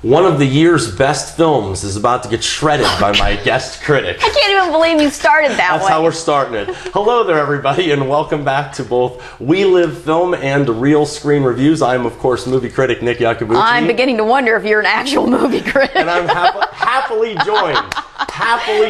One of the year's best films is about to get shredded by my guest critic. I can't even believe you started that way. That's how we're starting it. Hello there, everybody, and welcome back to both We Live Film and Real Screen Reviews. I'm, of course, movie critic Nick Iacobucci. I'm beginning to wonder if you're an actual movie critic. And I'm happily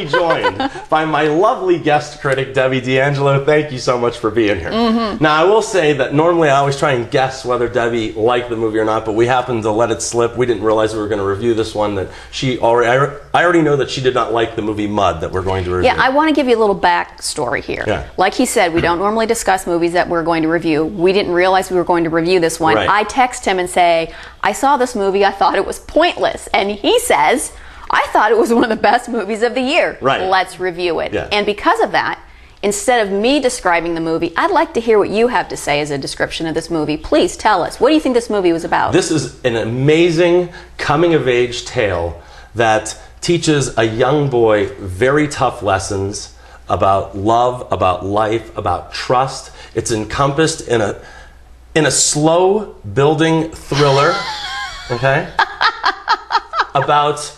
joined by my lovely guest critic, Debbie D'Angelo. Thank you so much for being here. Now, I will say that normally I always try and guess whether Debbie liked the movie or not, but we happened to let it slip. We didn't realize we were going to review this one that she already... I already know that she did not like the movie Mud that we're going to review. Yeah, I want to give you a little backstory here. Yeah. Like he said, we don't normally discuss movies that we're going to review. We didn't realize we were going to review this one. Right. I text him and say, I saw this movie, I thought it was pointless. And he says, I thought it was one of the best movies of the year. Right. Let's review it. Yeah. And because of that, instead of me describing the movie, I'd like to hear what you have to say as a description of this movie. Please tell us. What do you think this movie was about? This is an amazing coming-of-age tale that teaches a young boy very tough lessons about love, about life, about trust. It's encompassed in a slow-building thriller, okay? About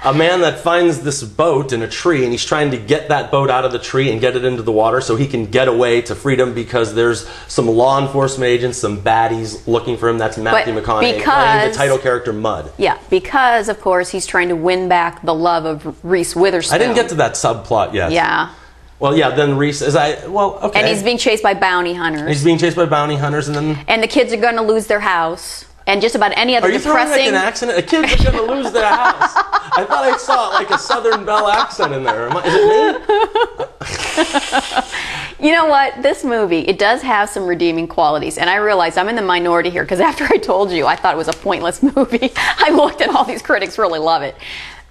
a man that finds this boat in a tree, and he's trying to get that boat out of the tree and get it into the water so he can get away to freedom because there's some law enforcement agents, some baddies looking for him. That's Matthew McConaughey playing the title character Mud. Yeah, because, of course, he's trying to win back the love of Reese Witherspoon. I didn't get to that subplot yet. Yeah. Well, yeah, then Reese is okay. And he's being chased by bounty hunters. He's being chased by bounty hunters, and then... And the kids are going to lose their house. And just about any other Are you depressing... throwing like an accent? The kids are going to lose their house. I thought I saw like a Southern Belle accent in there. Is it me? You know what? This movie, it does have some redeeming qualities. And I realize I'm in the minority here because after I told you I thought it was a pointless movie, I looked and all these critics really love it.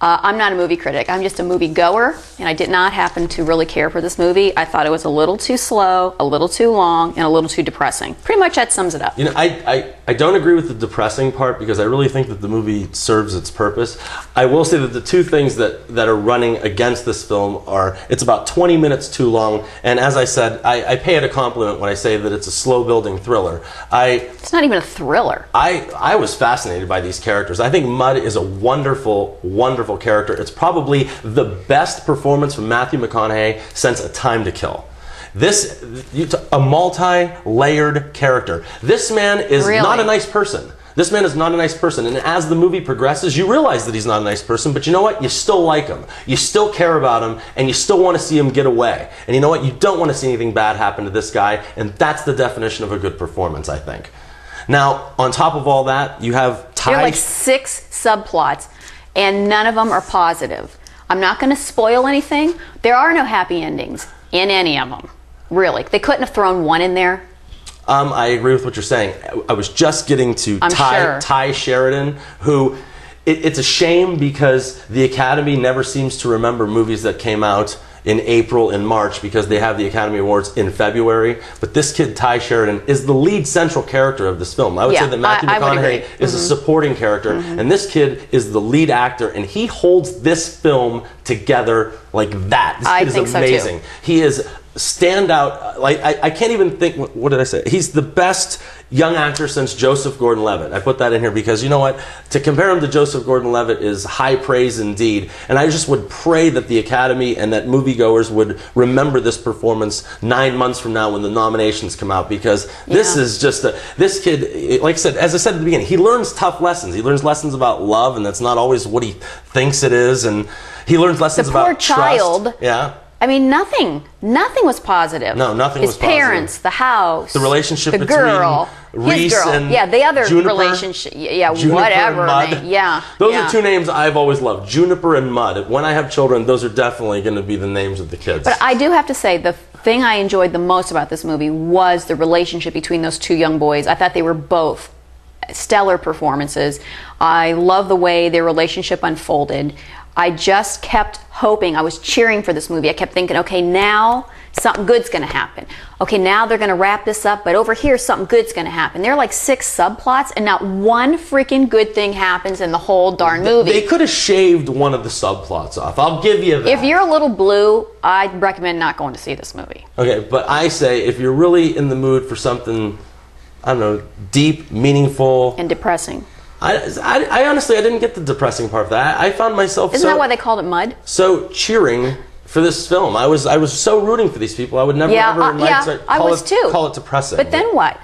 I'm not a movie critic. I'm just a movie goer, and I did not happen to really care for this movie. I thought it was a little too slow, a little too long, and a little too depressing. Pretty much that sums it up. You know, I don't agree with the depressing part because I really think that the movie serves its purpose. I will say that the two things that are running against this film are it's about 20 minutes too long, and as I said, I pay it a compliment when I say that it's a slow-building thriller. It's not even a thriller. I was fascinated by these characters. I think Mud is a wonderful, wonderful character. It's probably the best performance from Matthew McConaughey since A Time to Kill. A multi-layered character. This man is not a nice person. This man is not a nice person, and as the movie progresses, you realize that he's not a nice person, but you know what? You still like him. You still care about him, and you still want to see him get away. And you know what? You don't want to see anything bad happen to this guy, and that's the definition of a good performance, I think. Now, on top of all that, you have There are like 6 subplots, and none of them are positive. I'm not going to spoil anything. There are no happy endings in any of them, really. They couldn't have thrown one in there. I agree with what you're saying. I was just getting to Ty Sheridan, who it's a shame because the Academy never seems to remember movies that came out in April and March because they have the Academy Awards in February. But this kid, Ty Sheridan, is the lead central character of this film. I would say that Matthew McConaughey is a supporting character, and this kid is the lead actor, and he holds this film together like that. This kid is amazing. He is standout. Like I can't even think. What did I say? He's the best young actor since Joseph Gordon-Levitt. I put that in here because you know what? To compare him to Joseph Gordon-Levitt is high praise indeed. And I just would pray that the Academy and that moviegoers would remember this performance 9 months from now when the nominations come out, because this is just this kid. Like I said, as I said at the beginning, he learns tough lessons. He learns lessons about love, and that's not always what he thinks it is. And he learns lessons about trust. Yeah. I mean, nothing was positive. No, nothing was positive. His parents, the house, the relationship the girl, between Reese and the other Juniper, relationship, Juniper whatever. And Mud. Those are two names I've always loved, Juniper and Mud. When I have children, those are definitely going to be the names of the kids. But I do have to say, the thing I enjoyed the most about this movie was the relationship between those two young boys. I thought they were both stellar performances. I love the way their relationship unfolded. I just kept hoping, I was cheering for this movie. I kept thinking, okay, now something good's going to happen. Okay, now they're going to wrap this up, but over here something good's going to happen. There are like 6 subplots, and not one freaking good thing happens in the whole darn movie. They could have shaved one of the subplots off. I'll give you that. If you're a little blue, I'd recommend not going to see this movie. Okay, but I say if you're really in the mood for something, I don't know, deep, meaningful, and depressing. I honestly, I didn't get the depressing part of that. I found myself Isn't that why they called it Mud? So cheering for this film. I was so rooting for these people. I would never ever call it depressing. But then what?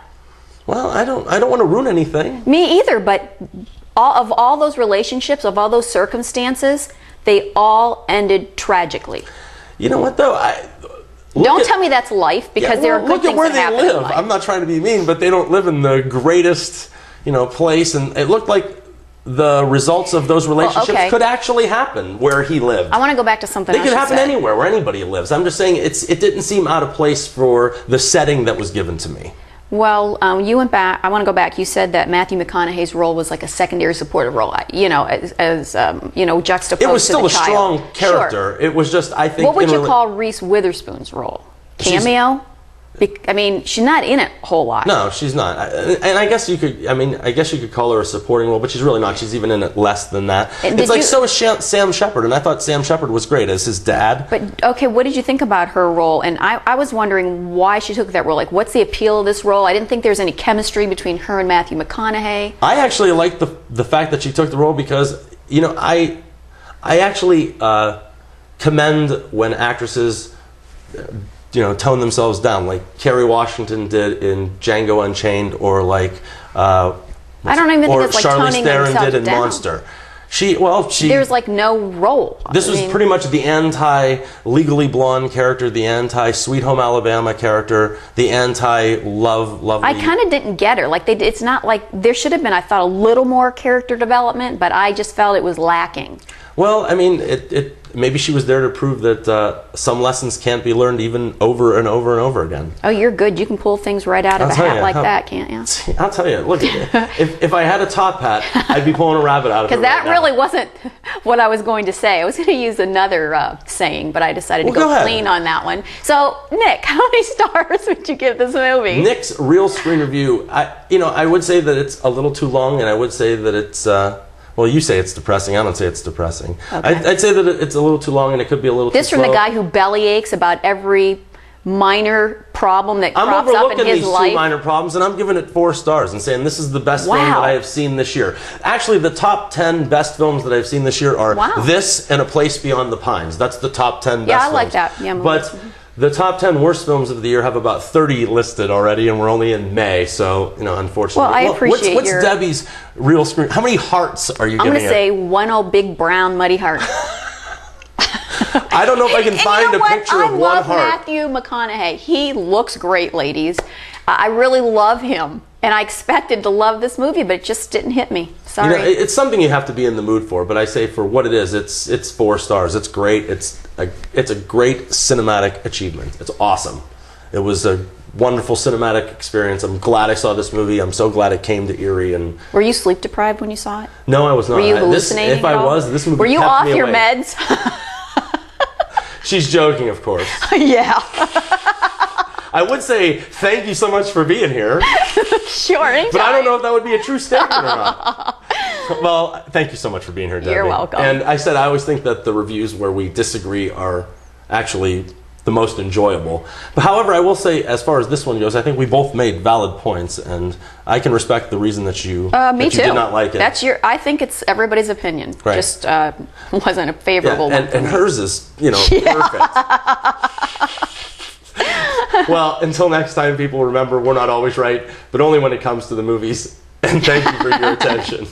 Well, I don't want to ruin anything. Me either, but of all those relationships, of all those circumstances, they all ended tragically. You know what though? Don't tell me that's life, because there are good things that happen in life. Look at where they live. I'm not trying to be mean, but they don't live in the greatest, place, and it looked like the results of those relationships could actually happen where he lived. I want to go back to something else. They could happen anywhere where anybody lives. I'm just saying it didn't seem out of place for the setting that was given to me. Well, you went back. I want to go back. You said that Matthew McConaughey's role was like a secondary supportive role, as juxtaposed to it was still the a strong character. Sure. It was just, I think. What would you call Reese Witherspoon's role? Cameo? I mean, she's not in it a whole lot. No, she's not. And I guess you could. I mean, I guess you could call her a supporting role, but she's really not. She's even in it less than that. It's like so is Sam Shepard, and I thought Sam Shepard was great as his dad. But okay, what did you think about her role? And I was wondering why she took that role. Like, what's the appeal of this role? I didn't think there was any chemistry between her and Matthew McConaughey. I actually liked the fact that she took the role because I actually commend when actresses tone themselves down, like Kerry Washington did in Django Unchained, or like I don't even think it's like Charlize toning Theron themselves did in down. Monster. There's like no role. This was pretty much the anti-Legally Blonde character, the anti-Sweet Home Alabama character, the anti-Lovely. I kind of didn't get her. Like it's not like there should have been. I thought a little more character development, but I just felt it was lacking. Well, I mean, maybe she was there to prove that some lessons can't be learned even over and over and over again. Oh, you're good. You can pull things right out of a hat like that, can't you? I'll tell you. Look, if I had a top hat, I'd be pulling a rabbit out of it. Because that really wasn't what I was going to say. I was going to use another saying, but I decided to go clean on that one. So, Nick, how many stars would you give this movie? Nick's real screen review, I would say that it's a little too long, and I would say that it's... well, you say it's depressing. I don't say it's depressing. Okay. I'd say that it's a little too long and it could be a little too slow. This from the guy who belly aches about every minor problem that crops up in his life. I'm overlooking these 2 minor problems, and I'm giving it 4 stars and saying this is the best film that I have seen this year. Actually, the top 10 best films that I've seen this year are this and A Place Beyond the Pines. That's the top 10 best films. Yeah, I like that. Yeah, but the top 10 worst films of the year have about 30 listed already, and we're only in May, so, unfortunately. Well, I appreciate what's Debbie's real screen? How many hearts are you giving it? I'm going to say one old big brown muddy heart. I don't know if I can find a picture of one heart. I love Matthew McConaughey. He looks great, ladies. I really love him, and I expected to love this movie, but it just didn't hit me. Sorry. It's something you have to be in the mood for, but I say for what it is, it's 4 stars. It's great. It's a great cinematic achievement. It's awesome. It was a wonderful cinematic experience. I'm glad I saw this movie. I'm so glad it came to Erie. And were you sleep deprived when you saw it? No, I was not. Were you hallucinating? If I was, this movie were you kept off me your awake. meds? She's joking, of course. Yeah. I would say thank you so much for being here. Sure, anytime. But I don't know if that would be a true statement or not. Well, thank you so much for being here, Debbie. You're welcome. And I always think that the reviews where we disagree are actually the most enjoyable. But however, I will say, as far as this one goes, I think we both made valid points, and I can respect the reason that you did not like it. I think it's everybody's opinion. Right. Just wasn't a favorable one. And hers is, perfect. Well, until next time, people, remember, we're not always right, but only when it comes to the movies. And thank you for your attention.